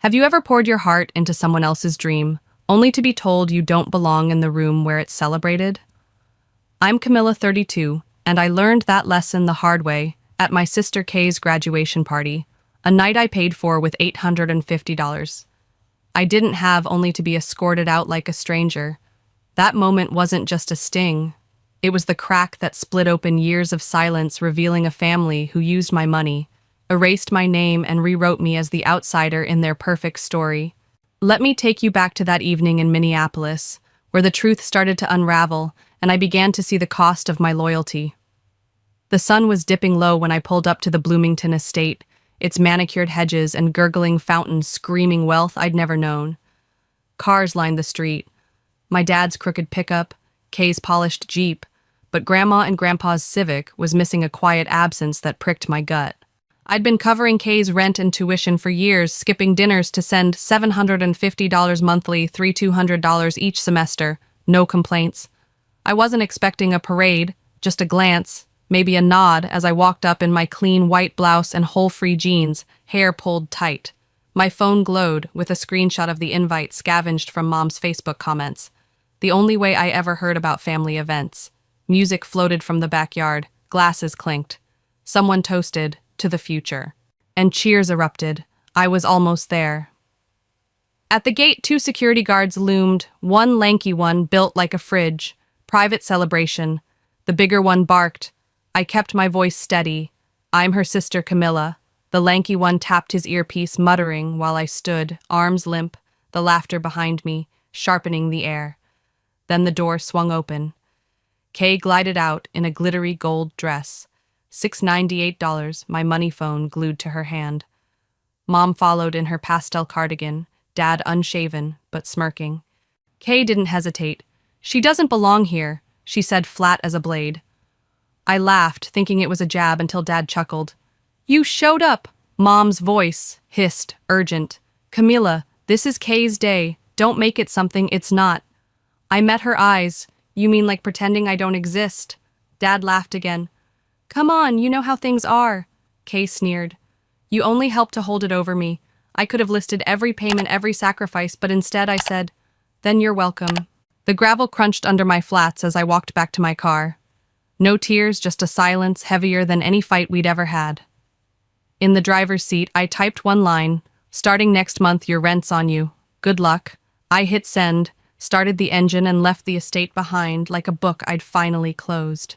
Have you ever poured your heart into someone else's dream, only to be told you don't belong in the room where it's celebrated? I'm Camilla, 32, and I learned that lesson the hard way at my sister Kay's graduation party, a night I paid for with $850. I didn't have only to be escorted out like a stranger. That moment wasn't just a sting. It was the crack that split open years of silence, revealing a family who used my money, erased my name, and rewrote me as the outsider in their perfect story. Let me take you back to that evening in Minneapolis, where the truth started to unravel, and I began to see the cost of my loyalty. The sun was dipping low when I pulled up to the Bloomington estate, its manicured hedges and gurgling fountains screaming wealth I'd never known. Cars lined the street. My dad's crooked pickup, Kay's polished Jeep, but Grandma and Grandpa's Civic was missing a quiet absence that pricked my gut. I'd been covering Kay's rent and tuition for years, skipping dinners to send $750 monthly, $200 each semester. No complaints. I wasn't expecting a parade, just a glance, maybe a nod as I walked up in my clean white blouse and hole-free jeans, hair pulled tight. My phone glowed with a screenshot of the invite scavenged from Mom's Facebook comments. The only way I ever heard about family events. Music floated from the backyard, glasses clinked. Someone toasted, "To the future." And cheers erupted. I was almost there. At the gate, 2 security guards loomed, one lanky one built like a fridge. Private celebration. The bigger one barked. I kept my voice steady. "I'm her sister Camilla." The lanky one tapped his earpiece, muttering while I stood, arms limp, the laughter behind me, sharpening the air. Then the door swung open. Kay glided out in a glittery gold dress. $698, my money phone glued to her hand. Mom followed in her pastel cardigan, Dad unshaven, but smirking. Kay didn't hesitate. "She doesn't belong here," she said, flat as a blade. I laughed, thinking it was a jab, until Dad chuckled. "You showed up!" Mom's voice hissed, urgent. "Camilla, this is Kay's day. Don't make it something it's not." I met her eyes. "You mean like pretending I don't exist?" Dad laughed again. "Come on, you know how things are." Kay sneered. "You only helped to hold it over me. I could have listed every payment, every sacrifice, but instead I said, 'Then you're welcome.'" The gravel crunched under my flats as I walked back to my car. No tears, just a silence heavier than any fight we'd ever had. In the driver's seat, I typed one line, "Starting next month, your rent's on you. Good luck." I hit send, started the engine, and left the estate behind like a book I'd finally closed.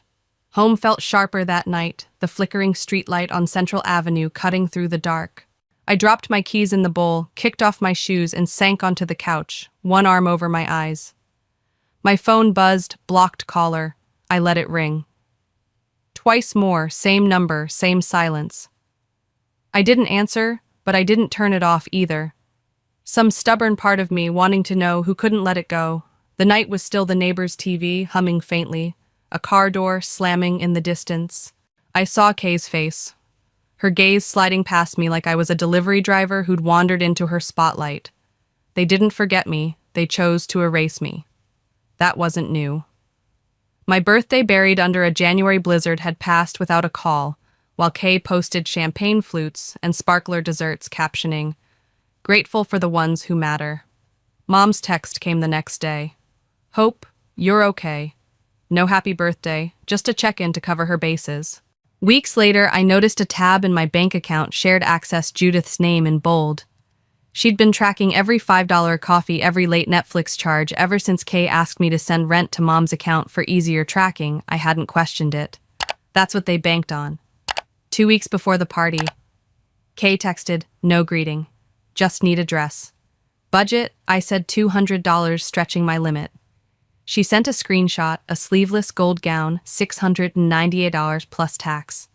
Home felt sharper that night, the flickering streetlight on Central Avenue cutting through the dark. I dropped my keys in the bowl, kicked off my shoes, and sank onto the couch, one arm over my eyes. My phone buzzed, blocked caller. I let it ring. Twice more, same number, same silence. I didn't answer, but I didn't turn it off either. Some stubborn part of me wanting to know who couldn't let it go. The night was still the neighbor's TV, humming faintly, a car door slamming in the distance. I saw Kay's face, her gaze sliding past me like I was a delivery driver who'd wandered into her spotlight. They didn't forget me, they chose to erase me. That wasn't new. My birthday buried under a January blizzard had passed without a call, while Kay posted champagne flutes and sparkler desserts captioning, "Grateful for the ones who matter." Mom's text came the next day. "Hope, you're okay. No happy birthday, just a check-in to cover her bases." Weeks later, I noticed a tab in my bank account shared access Judith's name in bold. She'd been tracking every $5 coffee, every late Netflix charge ever since Kay asked me to send rent to Mom's account for easier tracking. I hadn't questioned it. That's what they banked on. 2 weeks before the party, Kay texted, "No greeting. Just need a dress." "Budget?" I said, $200, stretching my limit. She sent a screenshot, a sleeveless gold gown, $698 plus tax.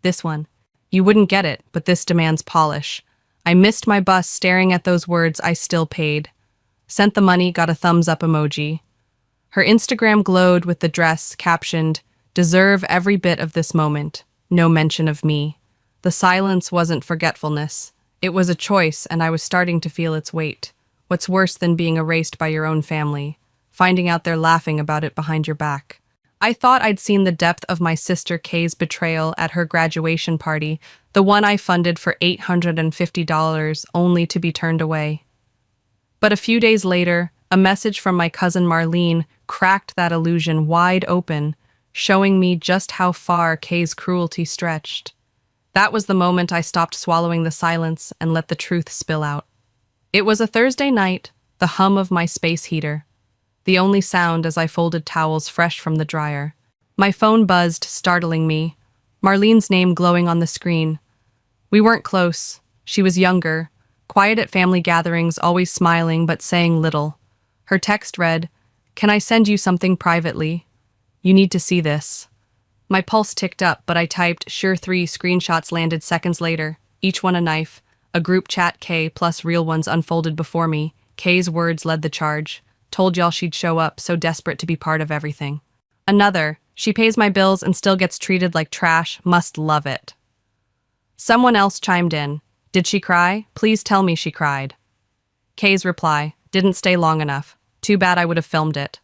This one. "You wouldn't get it, but this demands polish." I missed my bus staring at those words. I still paid. Sent the money, got a thumbs up emoji. Her Instagram glowed with the dress, captioned, "Deserve every bit of this moment." No mention of me. The silence wasn't forgetfulness. It was a choice, and I was starting to feel its weight. What's worse than being erased by your own family? Finding out they're laughing about it behind your back. I thought I'd seen the depth of my sister Kay's betrayal at her graduation party, the one I funded for $850 only to be turned away. But a few days later, a message from my cousin Marlene cracked that illusion wide open, showing me just how far Kay's cruelty stretched. That was the moment I stopped swallowing the silence and let the truth spill out. It was a Thursday night, the hum of my space heater, the only sound as I folded towels fresh from the dryer. My phone buzzed, startling me, Marlene's name glowing on the screen. We weren't close. She was younger, quiet at family gatherings, always smiling but saying little. Her text read, "Can I send you something privately? You need to see this." My pulse ticked up, but I typed, sure. 3 screenshots landed seconds later, each one a knife. A group chat K plus real ones unfolded before me. Kay's words led the charge. Told y'all she'd show up, so desperate to be part of everything. Another, she pays my bills and still gets treated like trash, must love it. Someone else chimed in. Did she cry? Please tell me she cried. Kay's reply, didn't stay long enough. Too bad I would have filmed it.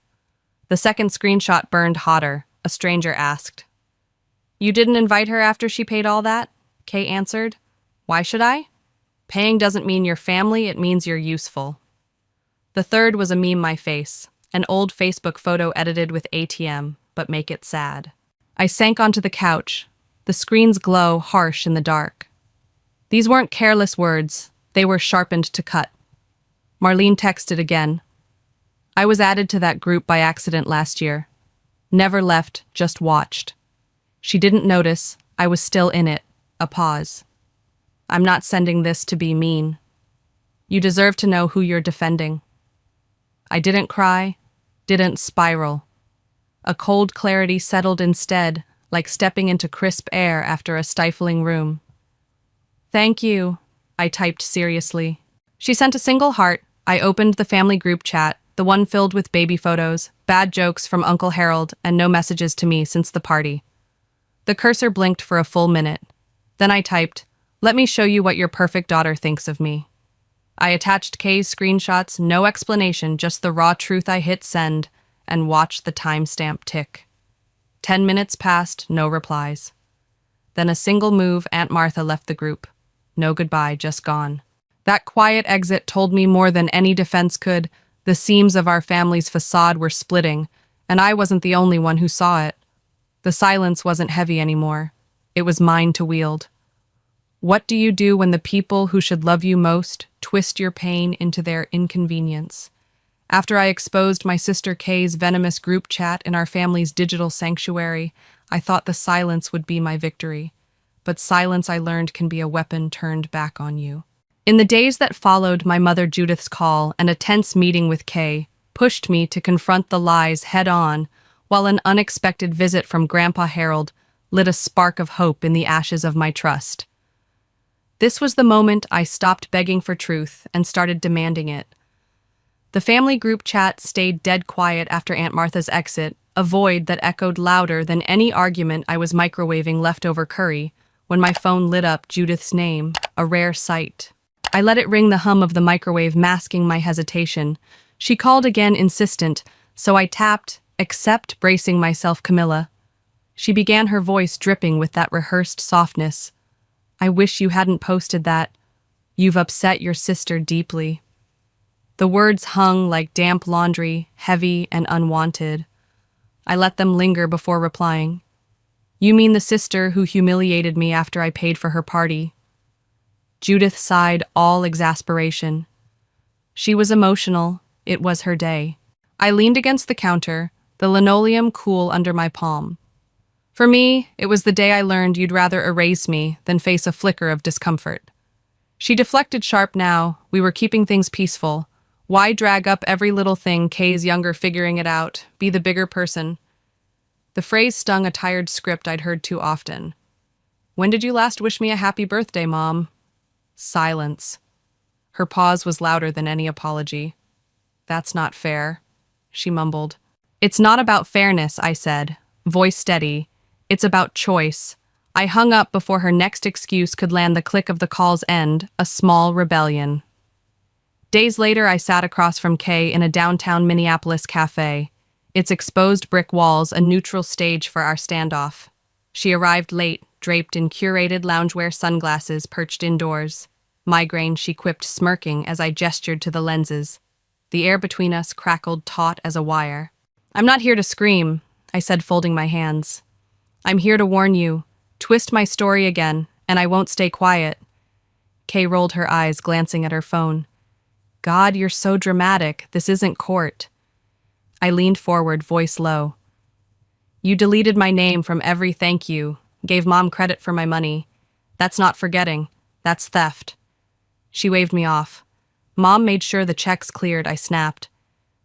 The second screenshot burned hotter. A stranger asked. You didn't invite her after she paid all that? Kay answered. Why should I? Paying doesn't mean you're family, it means you're useful. The third was a meme my face, an old Facebook photo edited with ATM, but make it sad. I sank onto the couch, the screen's glow harsh in the dark. These weren't careless words, they were sharpened to cut. Marlene texted again. I was added to that group by accident last year. Never left, just watched. She didn't notice, I was still in it. A pause. I'm not sending this to be mean. You deserve to know who you're defending. I didn't cry, didn't spiral. A cold clarity settled instead, like stepping into crisp air after a stifling room. Thank you, I typed seriously. She sent a single heart. I opened the family group chat, the one filled with baby photos, bad jokes from Uncle Harold, and no messages to me since the party. The cursor blinked for a full minute. Then I typed, let me show you what your perfect daughter thinks of me. I attached Kay's screenshots, no explanation, just the raw truth. I hit send and watched the timestamp tick. 10 minutes passed, no replies. Then a single move, Aunt Martha left the group. No goodbye, just gone. That quiet exit told me more than any defense could. The seams of our family's facade were splitting, and I wasn't the only one who saw it. The silence wasn't heavy anymore. It was mine to wield. What do you do when the people who should love you most twist your pain into their inconvenience? After I exposed my sister Kay's venomous group chat in our family's digital sanctuary, I thought the silence would be my victory. But silence, I learned, can be a weapon turned back on you. In the days that followed my mother Judith's call and a tense meeting with Kay pushed me to confront the lies head-on, while an unexpected visit from Grandpa Harold lit a spark of hope in the ashes of my trust. This was the moment I stopped begging for truth and started demanding it. The family group chat stayed dead quiet after Aunt Martha's exit, a void that echoed louder than any argument I was microwaving leftover curry when my phone lit up Judith's name, a rare sight. I let it ring, the hum of the microwave masking my hesitation. She called again, insistent, so I tapped, accept, bracing myself. Camilla. She began, her voice dripping with that rehearsed softness. I wish you hadn't posted that. You've upset your sister deeply. The words hung like damp laundry, heavy and unwanted. I let them linger before replying. You mean the sister who humiliated me after I paid for her party? Judith sighed, all exasperation. She was emotional. It was her day. I leaned against the counter, the linoleum cool under my palm. For me, it was the day I learned you'd rather erase me than face a flicker of discomfort. She deflected sharp now. We were keeping things peaceful. Why drag up every little thing? Kay's younger, figuring it out. Be the bigger person. The phrase stung, a tired script I'd heard too often. When did you last wish me a happy birthday, Mom? Silence. Her pause was louder than any apology. That's not fair, she mumbled. It's not about fairness, I said, voice steady. It's about choice. I hung up before her next excuse could land, the click of the call's end, a small rebellion. Days later, I sat across from Kay in a downtown Minneapolis cafe. its exposed brick walls a neutral stage for our standoff. She arrived late, draped in curated loungewear sunglasses perched indoors. Migraine, she quipped, smirking as I gestured to the lenses. The air between us crackled taut as a wire. "I'm not here to scream," I said, folding my hands. "I'm here to warn you. Twist my story again, and I won't stay quiet." Kay rolled her eyes, glancing at her phone. "God, you're so dramatic. This isn't court." I leaned forward, voice low. "You deleted my name from every thank you, gave Mom credit for my money. That's not forgetting. That's theft." She waved me off. "Mom made sure the checks cleared," I snapped.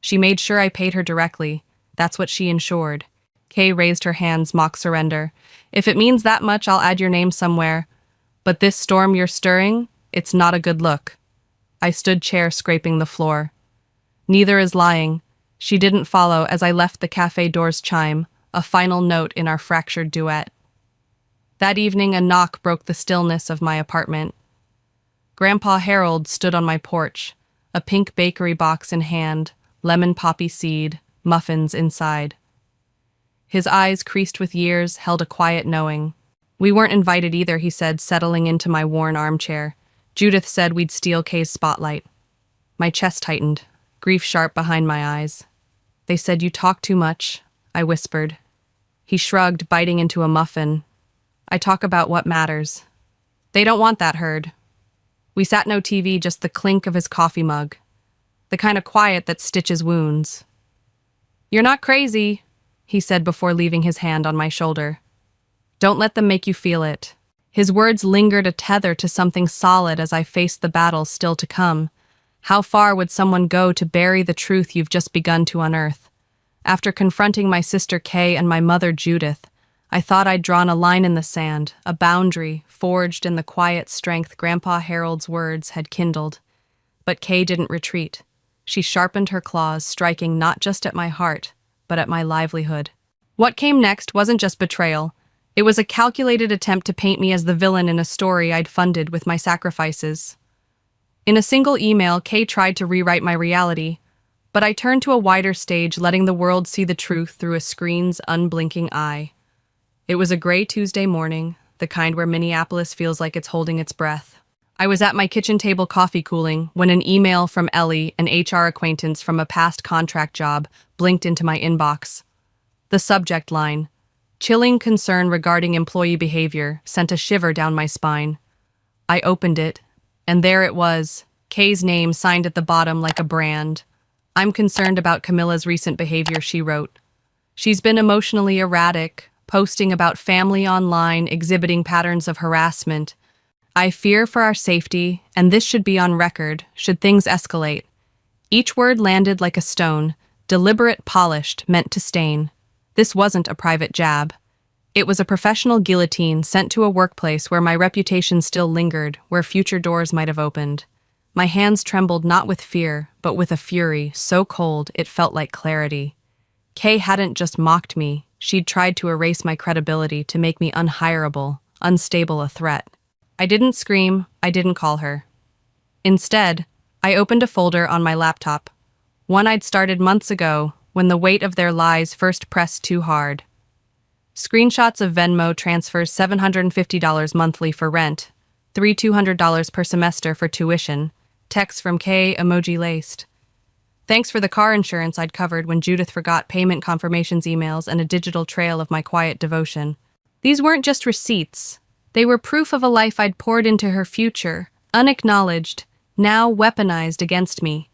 "She made sure I paid her directly. That's what she ensured." Kay raised her hands, mock surrender. "If it means that much, I'll add your name somewhere. But this storm you're stirring, it's not a good look." I stood chair scraping the floor. "Neither is lying." She didn't follow as I left the cafe doors chime, a final note in our fractured duet. That evening, a knock broke the stillness of my apartment. Grandpa Harold stood on my porch, a pink bakery box in hand, lemon poppy seed, muffins inside. His eyes, creased with years, held a quiet knowing. "We weren't invited either," he said, settling into my worn armchair. "Judith said we'd steal Kay's spotlight." My chest tightened, grief sharp behind my eyes. "They said you talk too much," I whispered. He shrugged, biting into a muffin. "I talk about what matters." "They don't want that heard." We sat no TV, just the clink of his coffee mug. The kind of quiet that stitches wounds. "You're not crazy," he said before leaving his hand on my shoulder. "Don't let them make you feel it." His words lingered a tether to something solid as I faced the battle still to come. How far would someone go to bury the truth you've just begun to unearth? After confronting my sister Kay and my mother Judith, I thought I'd drawn a line in the sand, a boundary forged in the quiet strength Grandpa Harold's words had kindled. But Kay didn't retreat. She sharpened her claws, striking not just at my heart, but at my livelihood. What came next wasn't just betrayal. It was a calculated attempt to paint me as the villain in a story I'd funded with my sacrifices. In a single email, Kay tried to rewrite my reality, but I turned to a wider stage, letting the world see the truth through a screen's unblinking eye. It was a gray Tuesday morning, the kind where Minneapolis feels like it's holding its breath. I was at my kitchen table coffee cooling when an email from Ellie, an HR acquaintance from a past contract job, blinked into my inbox. The subject line, "Chilling concern regarding employee behavior," sent a shiver down my spine. I opened it, and there it was, Kay's name signed at the bottom like a brand. "I'm concerned about Camilla's recent behavior," she wrote. "She's been emotionally erratic, posting about family online, exhibiting patterns of harassment. I fear for our safety, and this should be on record, should things escalate." Each word landed like a stone, deliberate, polished, meant to stain. This wasn't a private jab. It was a professional guillotine sent to a workplace where my reputation still lingered, where future doors might have opened. My hands trembled not with fear, but with a fury so cold it felt like clarity. Kay hadn't just mocked me. She'd tried to erase my credibility, to make me unhireable, unstable, a threat. I didn't scream, I didn't call her. Instead, I opened a folder on my laptop, one I'd started months ago when the weight of their lies first pressed too hard. Screenshots of Venmo transfers $750 monthly for rent, $200 per semester for tuition, texts from Kay emoji-laced. Thanks for the car insurance I'd covered when Judith forgot, payment confirmations emails, and a digital trail of my quiet devotion. These weren't just receipts. They were proof of a life I'd poured into her future, unacknowledged, now weaponized against me.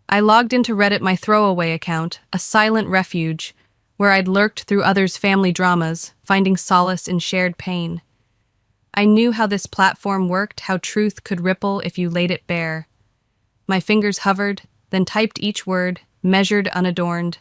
I logged into Reddit, my throwaway account, a silent refuge, where I'd lurked through others' family dramas, finding solace in shared pain. I knew how this platform worked, how truth could ripple if you laid it bare. My fingers hovered, then typed each word, measured, unadorned.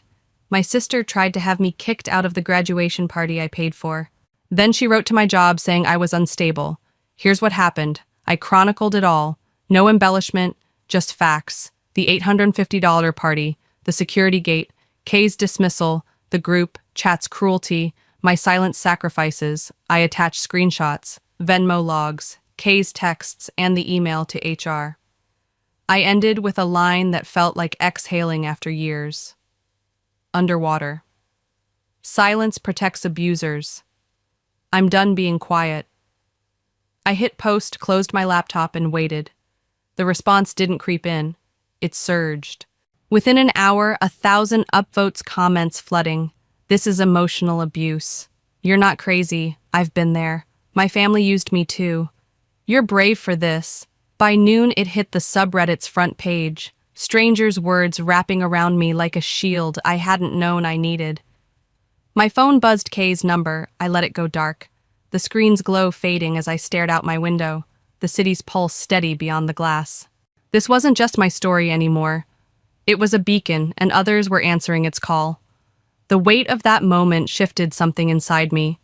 My sister tried to have me kicked out of the graduation party I paid for. Then she wrote to my job saying I was unstable. Here's what happened. I chronicled it all. No embellishment, just facts. The $850 party, the security gate, Kay's dismissal, the group, chat's cruelty, my silent sacrifices. I attached screenshots, Venmo logs, Kay's texts, and the email to HR. I ended with a line that felt like exhaling after years. underwater. Silence protects abusers. I'm done being quiet. I hit post, closed my laptop, and waited. The response didn't creep in. It surged. Within an hour, 1,000 upvotes, comments flooding. This is emotional abuse. You're not crazy. I've been there. My family used me too. You're brave for this. By noon, it hit the subreddit's front page. Strangers' words wrapping around me like a shield I hadn't known I needed. My phone buzzed Kay's number. I let it go dark. The screen's glow fading as I stared out my window, the city's pulse steady beyond the glass. This wasn't just my story anymore. It was a beacon, and others were answering its call. The weight of that moment shifted something inside me.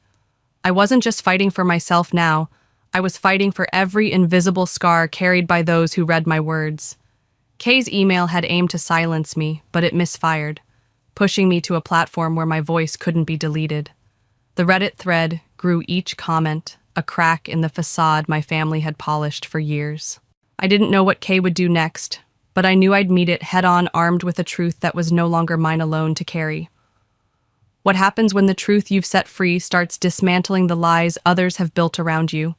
I wasn't just fighting for myself now. I was fighting for every invisible scar carried by those who read my words. Kay's email had aimed to silence me, but it misfired, pushing me to a platform where my voice couldn't be deleted. The Reddit thread grew, each comment a crack in the facade my family had polished for years. I didn't know what Kay would do next, but I knew I'd meet it head-on, armed with a truth that was no longer mine alone to carry. What happens when the truth you've set free starts dismantling the lies others have built around you?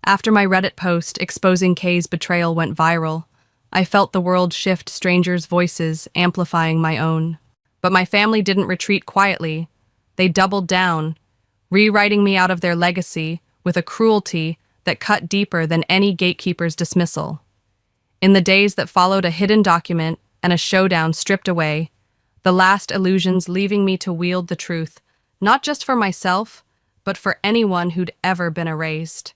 After my Reddit post exposing Kay's betrayal went viral, I felt the world shift, strangers' voices amplifying my own. But my family didn't retreat quietly. They doubled down, rewriting me out of their legacy with a cruelty that cut deeper than any gatekeeper's dismissal. In the days that followed, a hidden document and a showdown stripped away, the last illusions leaving me to wield the truth, not just for myself, but for anyone who'd ever been erased.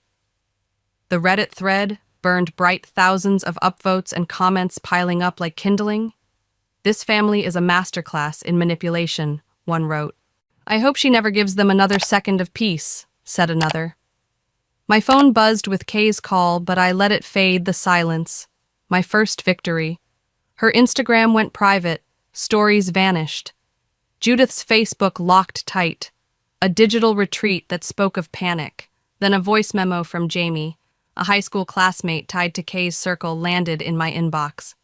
The Reddit thread burned bright, thousands of upvotes and comments piling up like kindling. "This family is a masterclass in manipulation," one wrote. "I hope she never gives them another second of peace," said another. My phone buzzed with Kay's call, but I let it fade, the silence. My first victory. Her Instagram went private. Stories vanished. Judith's Facebook locked tight. A digital retreat that spoke of panic. Then a voice memo from Jamie, a high school classmate tied to Kay's circle, landed in my inbox.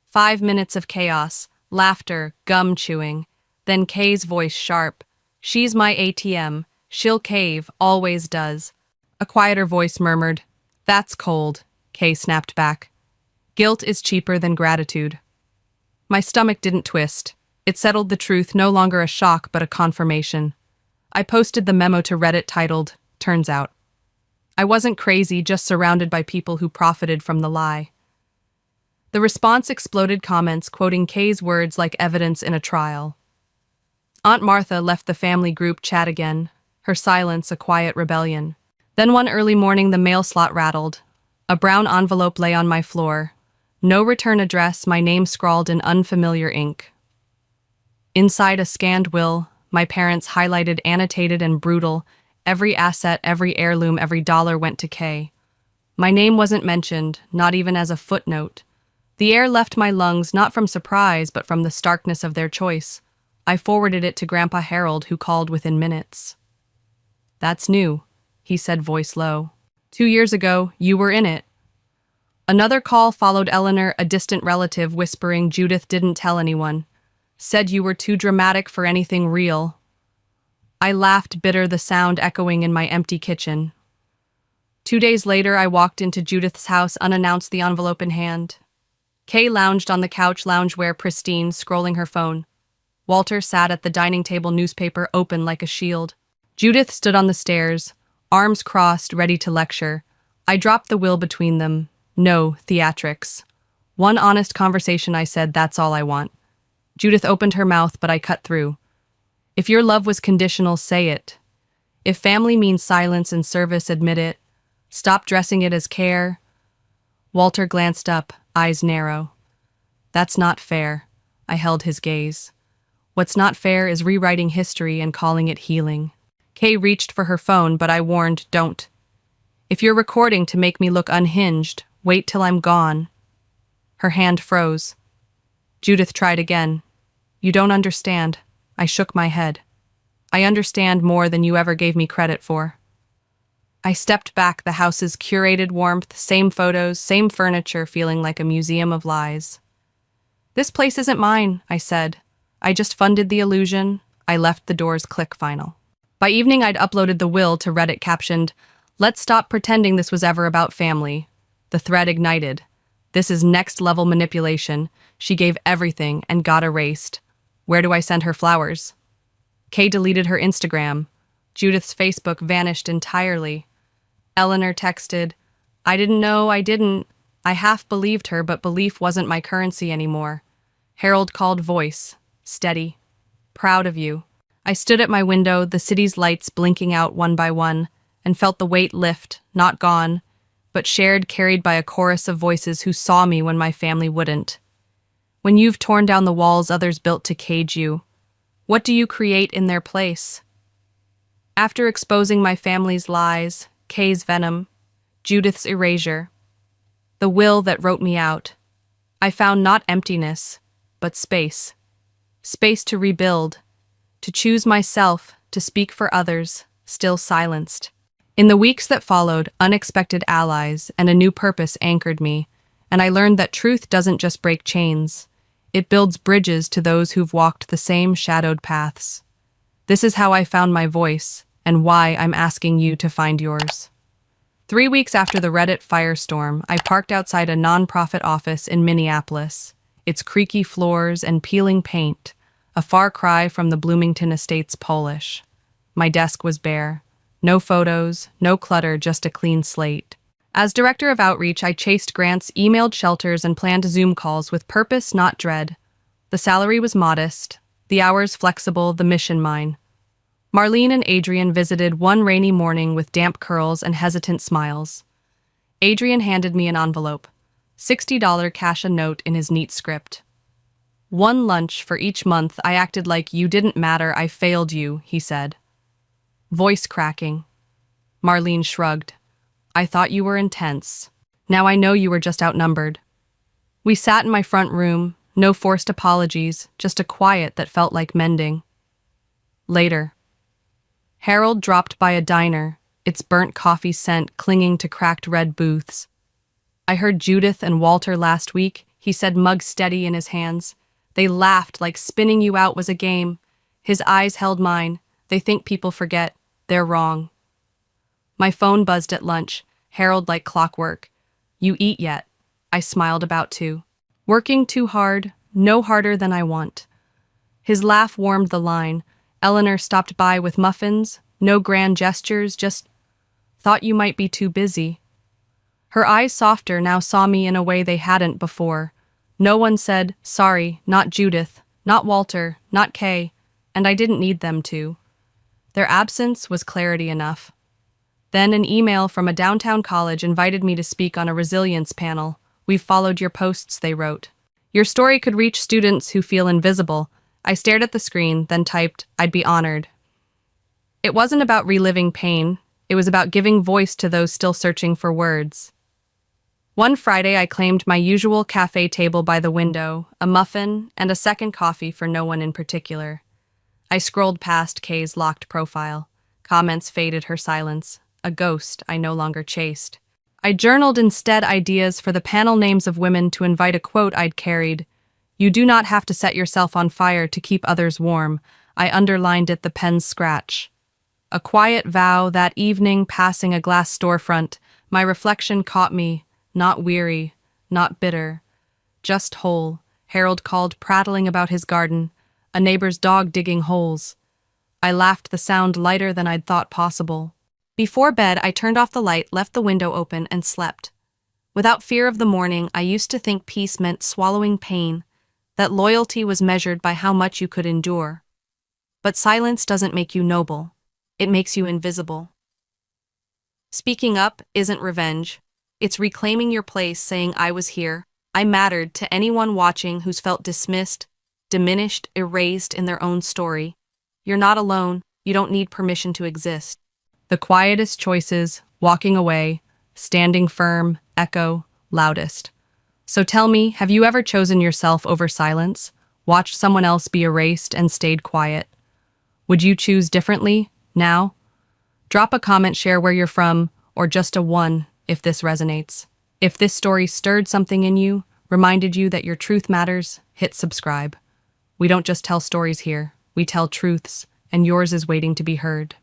5 minutes of chaos, laughter, gum chewing. Then Kay's voice sharp. "She's my ATM. She'll cave, always does." A quieter voice murmured, "That's cold," Kay snapped back. "Guilt is cheaper than gratitude." My stomach didn't twist. It settled, the truth, no longer a shock but a confirmation. I posted the memo to Reddit titled, "Turns Out." I wasn't crazy, just surrounded by people who profited from the lie. The response exploded, comments quoting Kay's words like evidence in a trial. Aunt Martha left the family group chat again, her silence a quiet rebellion. Then one early morning the mail slot rattled. A brown envelope lay on my floor. No return address, my name scrawled in unfamiliar ink. Inside, a scanned will, my parents highlighted, annotated, and brutal. Every asset, every heirloom, every dollar went to Kay. My name wasn't mentioned, not even as a footnote. The air left my lungs, not from surprise, but from the starkness of their choice. I forwarded it to Grandpa Harold, who called within minutes. "That's new," he said, voice low. 2 years ago, you were in it." Another call followed, Eleanor, a distant relative, whispering, "Judith didn't tell anyone. Said you were too dramatic for anything real." I laughed, bitter, the sound echoing in my empty kitchen. 2 days later, I walked into Judith's house, unannounced, the envelope in hand. Kay lounged on the couch, loungewear pristine, scrolling her phone. Walter sat at the dining table, newspaper open like a shield. Judith stood on the stairs, arms crossed, ready to lecture. I dropped the will between them. No theatrics. One honest conversation, I said, "That's all I want." Judith opened her mouth, but I cut through. "If your love was conditional, say it. If family means silence and service, admit it. Stop dressing it as care." Walter glanced up, eyes narrow. "That's not fair." I held his gaze. "What's not fair is rewriting history and calling it healing." Kay reached for her phone, but I warned, "Don't. If you're recording to make me look unhinged, wait till I'm gone." Her hand froze. Judith tried again. "You don't understand." I shook my head. "I understand more than you ever gave me credit for." I stepped back, the house's curated warmth, same photos, same furniture, feeling like a museum of lies. "This place isn't mine," I said. I just funded the illusion. I left the doors click final. By evening, I'd uploaded the will to Reddit captioned, "Let's stop pretending this was ever about family." The thread ignited. "This is next level manipulation. She gave everything and got erased. Where do I send her flowers?" Kay deleted her Instagram. Judith's Facebook vanished entirely. Eleanor texted, "I didn't know I didn't." I half believed her, but belief wasn't my currency anymore. Harold called voice, steady. "Proud of you." I stood at my window, the city's lights blinking out one by one, and felt the weight lift, not gone, but shared, carried by a chorus of voices who saw me when my family wouldn't. When you've torn down the walls others built to cage you, what do you create in their place? After exposing my family's lies, Kay's venom, Judith's erasure, the will that wrote me out, I found not emptiness, but space. Space to rebuild, to choose myself, to speak for others, still silenced. In the weeks that followed, unexpected allies and a new purpose anchored me, and I learned that truth doesn't just break chains. It builds bridges to those who've walked the same shadowed paths. This is how I found my voice, and why I'm asking you to find yours. 3 weeks after the Reddit firestorm, I parked outside a nonprofit office in Minneapolis, its creaky floors and peeling paint, a far cry from the Bloomington Estates Polish. My desk was bare. No photos, no clutter, just a clean slate. As director of outreach, I chased grants, emailed shelters, and planned Zoom calls with purpose, not dread. The salary was modest, the hours flexible, the mission mine. Marlene and Adrian visited one rainy morning with damp curls and hesitant smiles. Adrian handed me an envelope, $60 cash a note in his neat script. "One lunch for each month. I acted like you didn't matter. I failed you," he said. Voice cracking. Marlene shrugged. "I thought you were intense. Now I know you were just outnumbered." We sat in my front room, no forced apologies, just a quiet that felt like mending. Later. Harold dropped by a diner, its burnt coffee scent clinging to cracked red booths. "I heard Judith and Walter last week," he said, mug steady in his hands. "They laughed like spinning you out was a game." His eyes held mine. "They think people forget. They're wrong." My phone buzzed at lunch, Harold like clockwork. "You eat yet?" I smiled about to. "Working too hard, no harder than I want." His laugh warmed the line. Eleanor stopped by with muffins, no grand gestures, just thought you might be too busy. Her eyes softer now saw me in a way they hadn't before. No one said, sorry, not Judith, not Walter, not Kay, and I didn't need them to. Their absence was clarity enough. Then an email from a downtown college invited me to speak on a resilience panel. "We've followed your posts," they wrote. "Your story could reach students who feel invisible." I stared at the screen, then typed, "I'd be honored." It wasn't about reliving pain. It was about giving voice to those still searching for words. One Friday, I claimed my usual cafe table by the window, a muffin, and a second coffee for no one in particular. I scrolled past Kay's locked profile. Comments faded her silence. A ghost I no longer chased. I journaled instead ideas for the panel names of women to invite, a quote I'd carried. "You do not have to set yourself on fire to keep others warm." I underlined it, the pen's scratch. A quiet vow that evening, passing a glass storefront, my reflection caught me, not weary, not bitter, just whole. Harold called, prattling about his garden, a neighbor's dog digging holes. I laughed, the sound lighter than I'd thought possible. Before bed, I turned off the light, left the window open, and slept. Without fear of the morning, I used to think peace meant swallowing pain, that loyalty was measured by how much you could endure. But silence doesn't make you noble. It makes you invisible. Speaking up isn't revenge. It's reclaiming your place, saying I was here, I mattered, to anyone watching who's felt dismissed, diminished, erased in their own story. You're not alone. You don't need permission to exist. The quietest choices, walking away, standing firm, echo loudest. So tell me, have you ever chosen yourself over silence? Watched someone else be erased and stayed quiet? Would you choose differently now? Drop a comment, share where you're from, or just a one if this resonates. If this story stirred something in you, reminded you that your truth matters, hit subscribe. We don't just tell stories here, we tell truths, and yours is waiting to be heard.